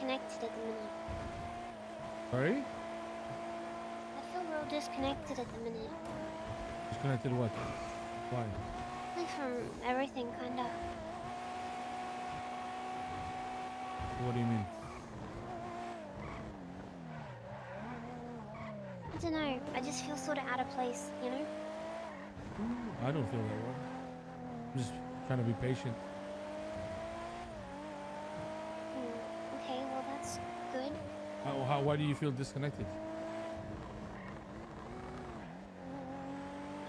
disconnected at the minute. Sorry? I feel real disconnected at the minute. Disconnected what? Why? Like from everything, kinda. What do you mean? I don't know. I just feel sort of out of place, you know? I don't feel that way. I'm just trying to be patient. Okay, well that's good. Why do you feel disconnected?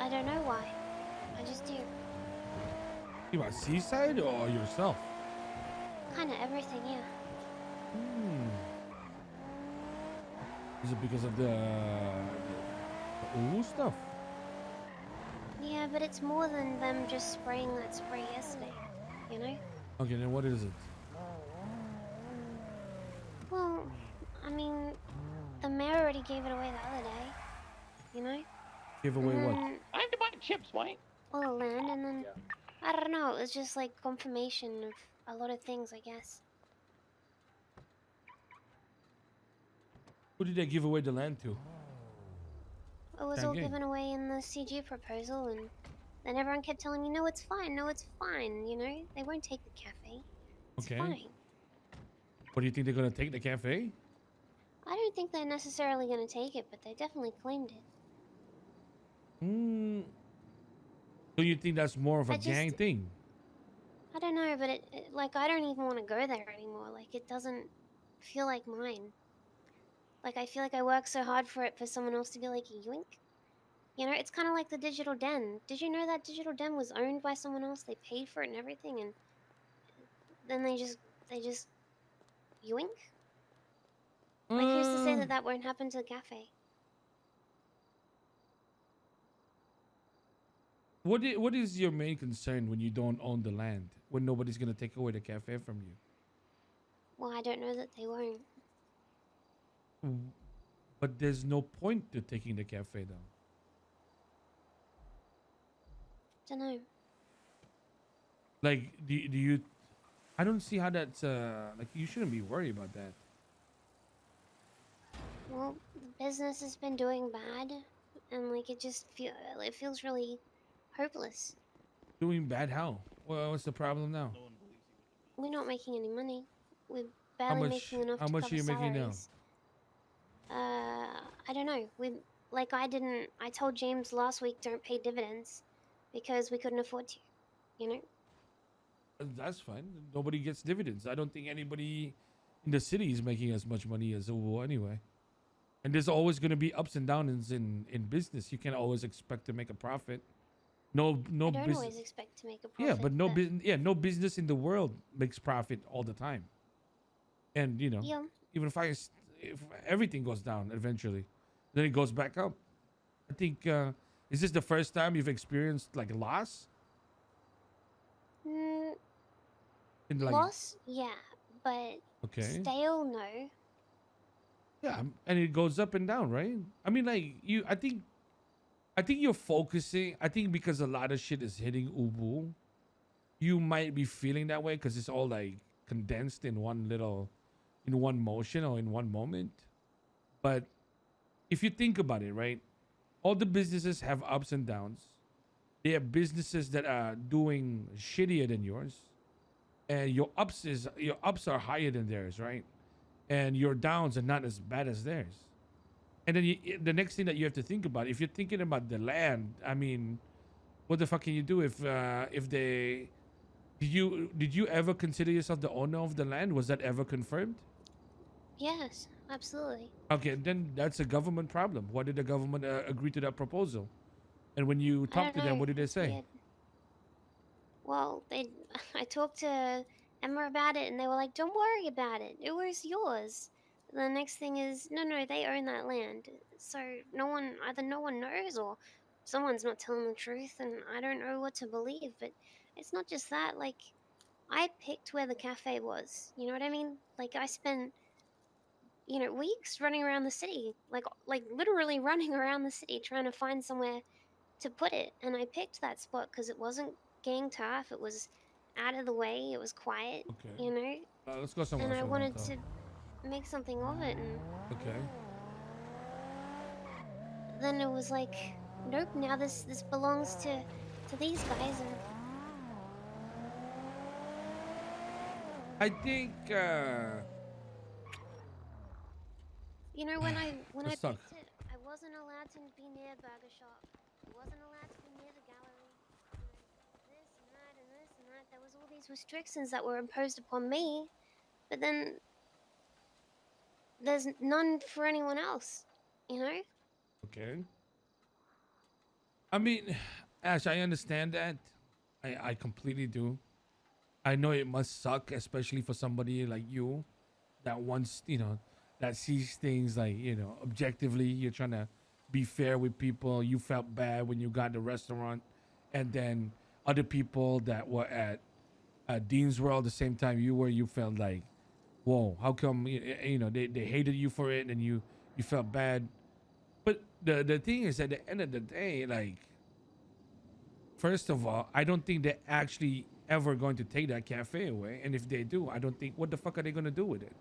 I don't know why. I just do. You about Seaside or yourself? Kinda everything, yeah. Is it because of the ooh stuff? Yeah, but it's more than them just spraying that spray yesterday, you know? Okay, then what is it? Well, I mean, the mayor already gave it away the other day, you know? Give away what? I have to buy chips, White. All the land, and then, I don't know, it was just like confirmation of a lot of things, I guess. Who did they give away the land to? It was all given away in the CG proposal, and then everyone kept telling me, no, it's fine, you know? They won't take the cafe. It's fine. What do you think they're gonna take the cafe? I don't think they're necessarily going to take it, but they definitely claimed it. So you think that's more of a gang thing? I don't know, but like, I don't even want to go there anymore. Like, it doesn't feel like mine. Like, I feel like I work so hard for it for someone else to be like, yoink. You know, it's kind of like the Digital Den. Did you know that Digital Den was owned by someone else? They paid for it and everything, and then they just yoink. Like, who's to say that that won't happen to the cafe? What is your main concern when you don't own the land? When nobody's gonna take away the cafe from you? Well, I don't know that they won't. But there's no point to taking the cafe down. Don't know. Like, do you? I don't see how that's like, you shouldn't be worried about that. Well, the business has been doing bad, and like it feels really hopeless. Doing bad how? Well, what's the problem now? We're not making any money. We're barely making enough to cover are you making now? salaries. I don't know. I told James last week, don't pay dividends because we couldn't afford to, you know? That's fine. Nobody gets dividends. I don't think anybody in the city is making as much money as Uwo anyway. And there's always going to be ups and downs in business. You can't always expect to make a profit. No I don't always expect to make a profit. Yeah, but no business in the world makes profit all the time. And you know, even if everything goes down eventually, then it goes back up. I think is this the first time you've experienced like loss? Loss, yeah, but stale, no. Yeah, and it goes up and down, right? I mean, like I think you're focusing. I think because a lot of shit is hitting Ubu, you might be feeling that way because it's all like condensed in one motion or in one moment. But if you think about it, right, all the businesses have ups and downs. They have businesses that are doing shittier than yours, and your ups are higher than theirs, right? And your downs are not as bad as theirs. And then the next thing that you have to think about, if you're thinking about the land, I mean, what the fuck can you do if they did you ever consider yourself the owner of the land? Was that ever confirmed? Yes, absolutely. Okay, then that's a government problem. Why did the government agree to that proposal? And when you talk to them, what did they say? Weird. Well, I talked to Emma about it, and they were like, "Don't worry about it. It was yours." The next thing is, no, they own that land. So either no one knows or someone's not telling the truth, and I don't know what to believe. But it's not just that. Like, I picked where the cafe was. You know what I mean? Like, I spent, weeks running around the city, like literally running around the city trying to find somewhere to put it. And I picked that spot because it wasn't gang tough. It was out of the way. It was quiet. Okay. You know. Let's go somewhere. And I wanted to. make something of it, and Okay. then it was like, nope. Now this belongs to these guys, and I think you know when I let's talk. picked it, I wasn't allowed to be near Burger Shop. I wasn't allowed to be near the gallery. You know, this and that and this and that. There was all these restrictions that were imposed upon me, but then there's none for anyone else. You know, Okay. I mean, Ash, I understand that. I completely do. I know it must suck, especially for somebody like you that wants, that sees things like, objectively. You're trying to be fair with people. You felt bad when you got the restaurant, and then other people that were at Dean's World the same time you were, you felt like, whoa, how come they hated you for it, and you felt bad. But the thing is, at the end of the day, like, first of all, I don't think they're actually ever going to take that cafe away. And if they do, I don't think, what the fuck are they going to do with it?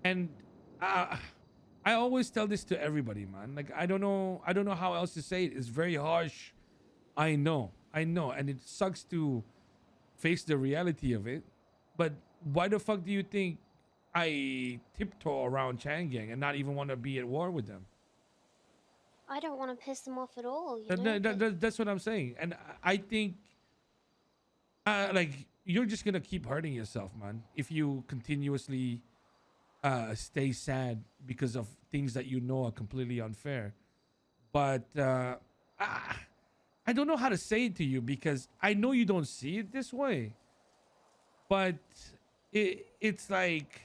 And uh, I always tell this to everybody, man. Like, I don't know how else to say it. It's very harsh. I know, and it sucks to face the reality of it. But why the fuck do you think I tiptoe around Changang and not even want to be at war with them? I don't want to piss them off at all. You know, but That's what I'm saying. And I think, like, you're just gonna keep hurting yourself, man, if you continuously stay sad because of things that you know are completely unfair. But I, I don't know how to say it to you because I know you don't see it this way. But it's like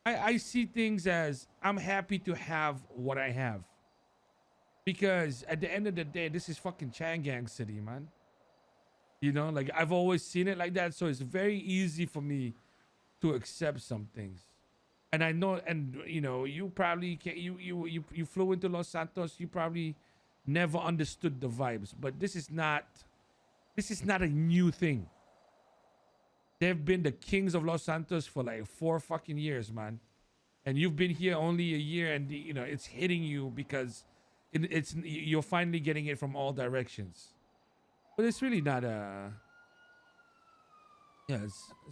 I see things as I'm happy to have what I have. Because at the end of the day, this is fucking Changang City, man. Like, I've always seen it like that. So it's very easy for me to accept some things. And I know, and you probably can you flew into Los Santos, you probably never understood the vibes. But this is not a new thing. They've been the kings of Los Santos for like 4 fucking years, man. And you've been here only a year, and it's hitting you because you're finally getting it from all directions. But it's really not a yeah,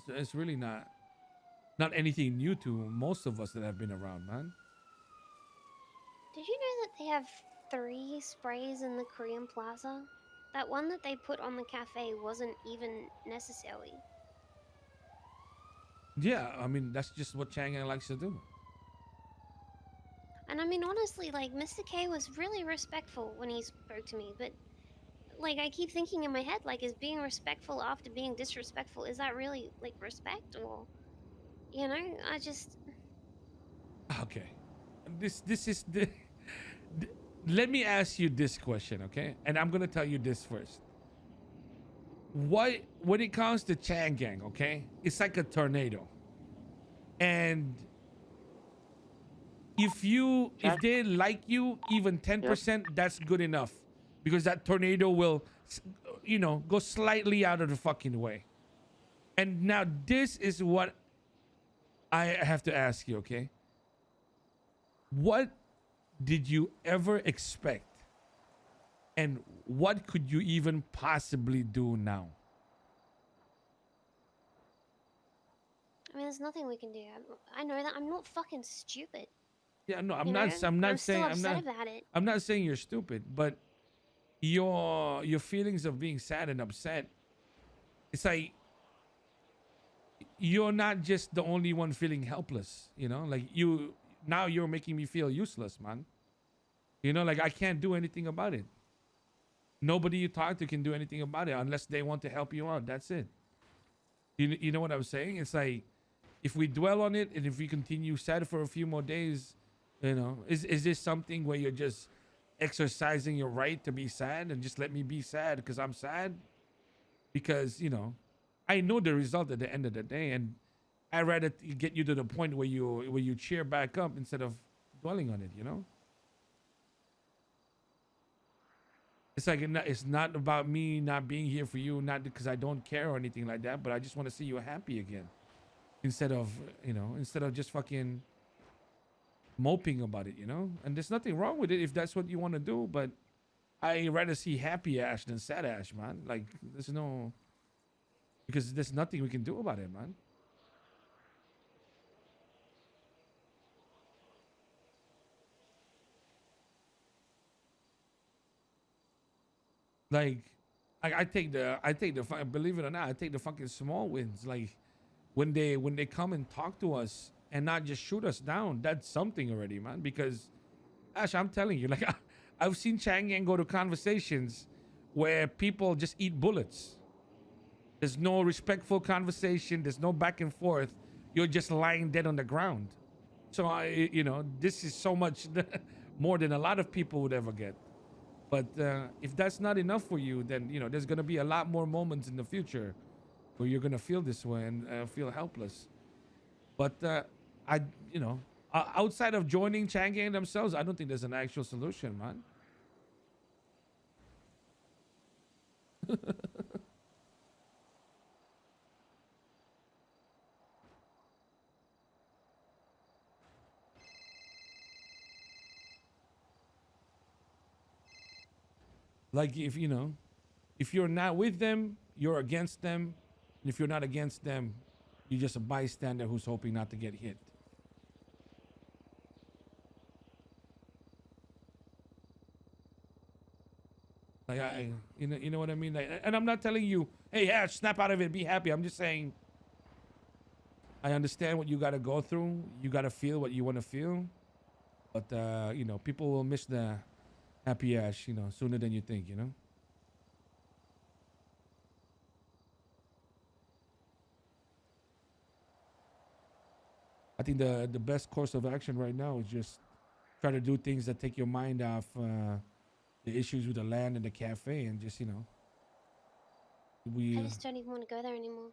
it's really not anything new to most of us that have been around, man. did you know that they have 3 sprays in the Korean Plaza? That one that they put on the cafe wasn't even necessary. Yeah, I mean, that's just what Changang likes to do. And I mean, honestly, like, Mr. K was really respectful when he spoke to me, but, like, I keep thinking in my head, like, is being respectful after being disrespectful, is that really, like, respect? Or, I just. Okay, this is the. Let me ask you this question, okay? And I'm gonna tell you this first. What When it comes to Changang, okay, it's like a tornado, and if Chan? they like you even Yep. 10%, that's good enough, because that tornado will go slightly out of the fucking way. And now this is what I have to ask you, okay? What did you ever expect, and what could you even possibly do now? I mean, there's nothing we can do. I know that I'm not fucking stupid. Yeah, no, You know, I'm I'm not still saying upset about it. I'm not saying you're stupid, but your feelings of being sad and upset, it's like you're not just the only one feeling helpless, like now you're making me feel useless, man. Like, I can't do anything about it. Nobody you talk to can do anything about it unless they want to help you out. That's it. You know what I'm saying? It's like, if we dwell on it and if we continue sad for a few more days, is this something where you're just exercising your right to be sad and just let me be sad because I'm sad? Because I know the result at the end of the day, and I rather get you to the point where you cheer back up instead of dwelling on it. It's like, it's not about me not being here for you, not because I don't care or anything like that, but I just want to see you happy again. instead of instead of just fucking moping about it, And there's nothing wrong with it if that's what you want to do, but I rather see happy Ash than sad Ash, man. Like there's no because there's nothing we can do about it, man. Like I take the believe it or not, I take the fucking small wins. Like when they come and talk to us and not just shoot us down, that's something already, man. Because Ash, I'm telling you, like I've seen Chang'an go to conversations where people just eat bullets. There's no respectful conversation. There's no back and forth. You're just lying dead on the ground. So this is so much more than a lot of people would ever get. But if that's not enough for you, then there's gonna be a lot more moments in the future where you're gonna feel this way and feel helpless. But I, outside of joining Chang'an themselves, I don't think there's an actual solution, man. Like if you're not with them, you're against them, and if you're not against them, you're just a bystander who's hoping not to get hit. Like you know what I mean. Like, and I'm not telling you, hey, Ash, snap out of it, be happy. I'm just saying, I understand what you got to go through. You got to feel what you want to feel, but people will miss the happy Ash, sooner than you think. I think the best course of action right now is just try to do things that take your mind off the issues with the land and the cafe, and just I we just don't even want to go there anymore.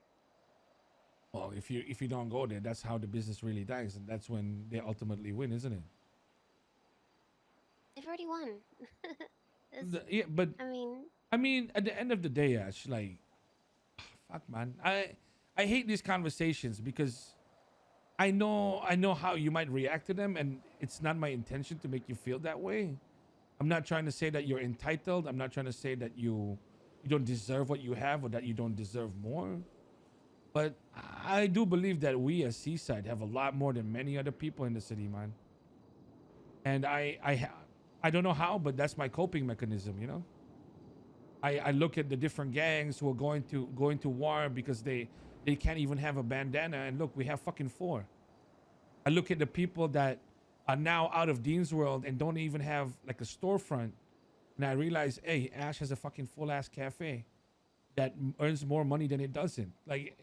well, if you don't go there, that's how the business really dies, and that's when they ultimately win, isn't it? They've already won. Yeah, but I mean, I mean, at the end of the day, Ash, like, fuck, man, I hate these conversations because I know how you might react to them, and it's not my intention to make you feel that way. I'm not trying to say that you're entitled. I'm not trying to say that you don't deserve what you have or that you don't deserve more. But I do believe that we as Seaside have a lot more than many other people in the city, man. And I don't know how, but that's my coping mechanism. I look at the different gangs who are going to war because they can't even have a bandana, and look, we have fucking four. I look at the people that are now out of Dean's World and don't even have like a storefront, and I realize, hey, Ash has a fucking full ass cafe that earns more money than it doesn't. Like,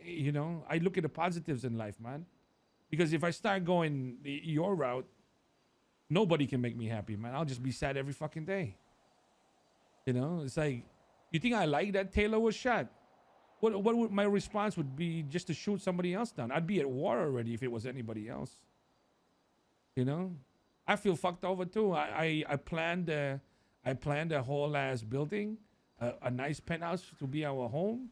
I look at the positives in life, man. Because if I start going your route, nobody can make me happy, man. I'll just be sad every fucking day. It's like, you think I like that Taylor was shot? What would my response would be just to shoot somebody else down? I'd be at war already if it was anybody else. You know, I feel fucked over too. I planned a whole ass building, a nice penthouse to be our home,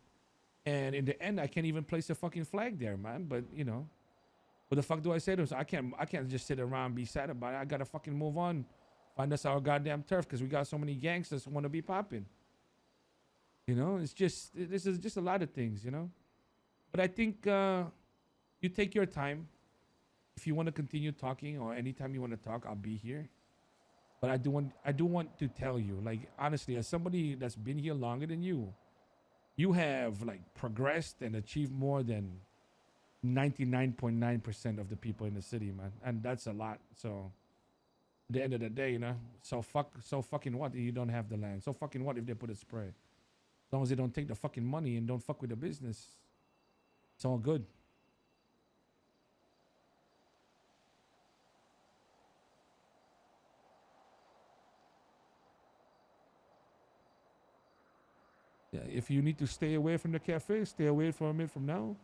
and in the end, I can't even place a fucking flag there, man. But what the fuck do I say to him? So I can't just sit around and be sad about it. I gotta fucking move on, find us our goddamn turf because we got so many gangsters who want to be popping. This is just a lot of things. But I think you take your time. If you want to continue talking or anytime you want to talk, I'll be here. But I do want to tell you, like, honestly, as somebody that's been here longer than you have like progressed and achieved more than 99.9% of the people in the city, man. And that's a lot. So at the end of the day, so fucking what if you don't have the land? So fucking what if they put a spray? As long as they don't take the fucking money and don't fuck with the business, it's all good. Yeah, if you need to stay away from the cafe, stay away from it from now.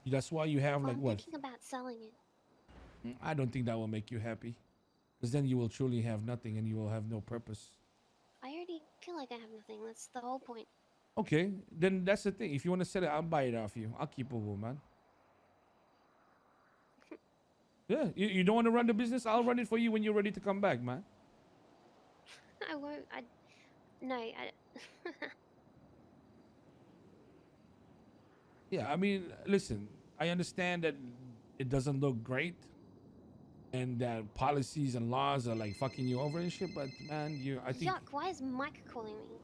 That's why you have well, like I'm what? thinking about selling it. I don't think that will make you happy, because then you will truly have nothing and you will have no purpose. I already feel like I have nothing. That's the whole point. Okay, then that's the thing. If you want to sell it, I'll buy it off you. I'll keep it, man. Yeah, you don't want to run the business? I'll run it for you when you're ready to come back, man. I won't. No. Yeah, I mean, listen, I understand that it doesn't look great and that policies and laws are like fucking you over and shit, but man, I think, Yuck! Why is Mike calling me?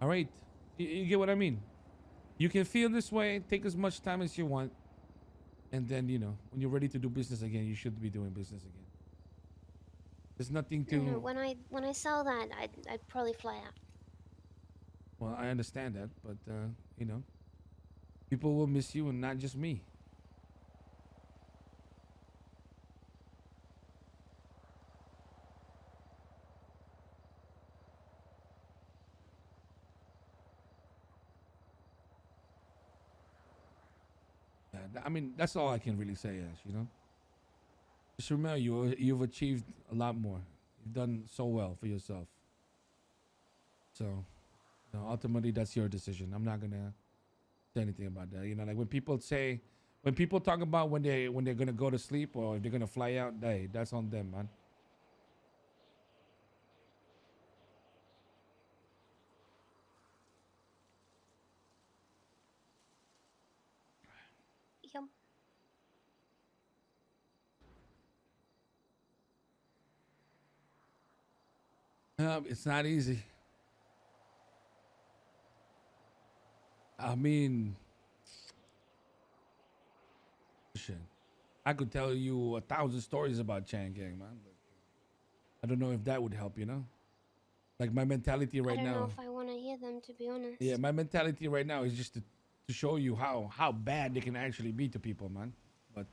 all right, you get what I mean? You can feel this way, take as much time as you want, and then, when you're ready to do business again, you should be doing business again. There's nothing No. to, When I sell that, I'd probably fly out. well, I understand that, but, you know, people will miss you and not just me. Yeah, I mean, that's all I can really say, Ash. Just remember, you've achieved a lot more. You've done so well for yourself. So, ultimately, that's your decision. I'm not gonna say anything about that. Like when people talk about when they're gonna go to sleep or if they're gonna fly out, hey, that's on them, man. Yep. It's not easy. I mean, shit. I could tell you 1,000 stories about Chan Gang, man. But I don't know if that would help. Like my mentality I right don't know now. if I want to hear them, to be Yeah, honest. my mentality right now is just to show you how bad they can actually be to people, man. But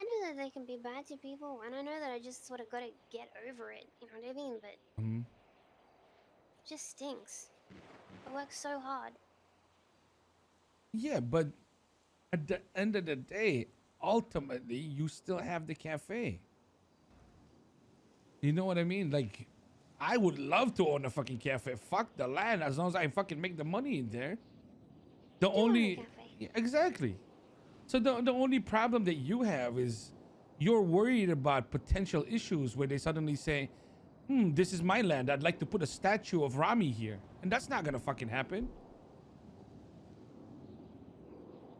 I know that they can be bad to people, and I know that I just sort of got to get over it. You know what I mean? But it mhm. just stinks. I work so hard. Yeah, but at the end of the day, ultimately, you still have the cafe. You know what I mean? Like, I would love to own a fucking cafe. Fuck the land, as long as I fucking make the money in there. The I do own a only, cafe. yeah, exactly. So the only problem that you have is you're worried about potential issues where they suddenly say, this is my land. I'd like to put a statue of Rami here. And that's not gonna fucking happen.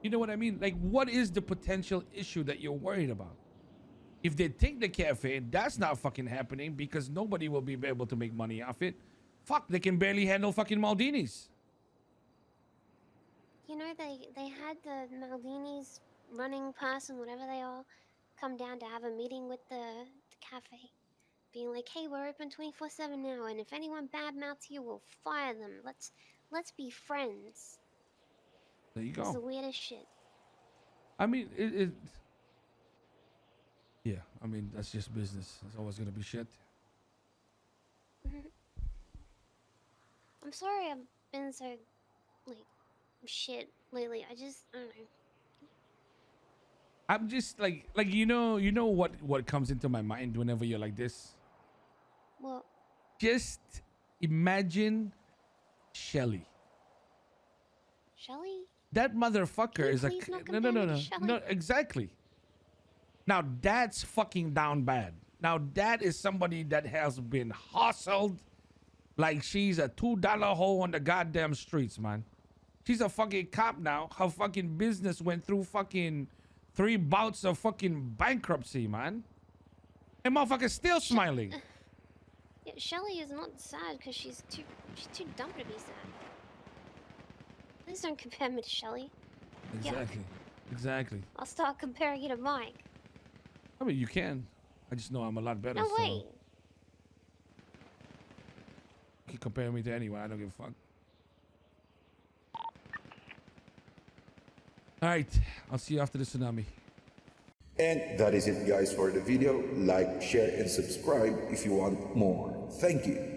You know what I mean? Like, what is the potential issue that you're worried about? If they take the cafe, that's not fucking happening because nobody will be able to make money off it. Fuck, they can barely handle fucking Maldinis. You know, they had the Maldinis running person, whatever they are, come down to have a meeting with the cafe, being like, "Hey, we're open 24/7 now, and if anyone badmouths you, we'll fire them. Let's be friends." There you It was go. the weirdest shit. I mean, yeah, I mean, that's just business. It's always gonna be shit. I'm sorry I've been so like shit lately. I don't know. I'm just like what comes into my mind whenever you're like this. Well, Just imagine Shelly. Shelly, That can motherfucker you is please not no, no, compare no, me to no, no, Shelly? exactly. Now that's fucking down bad. Now that is somebody that has been hustled like she's a $2 hole on the goddamn streets, man. She's a fucking cop now. Her fucking business went through fucking 3 bouts of fucking bankruptcy, man. And motherfucker's still Sh- smiling. yeah, Shelly is not sad because she's too dumb to be sad. Please don't compare me to Shelly. Yuck. Exactly. Exactly. I'll start comparing you to Mike. I mean, you can. I just know I'm a lot better, No so way. you can compare me to anyone. I don't give a fuck. All right. I'll see you after the tsunami. And that is it guys for the video. Like, share and subscribe if you want more. Thank you.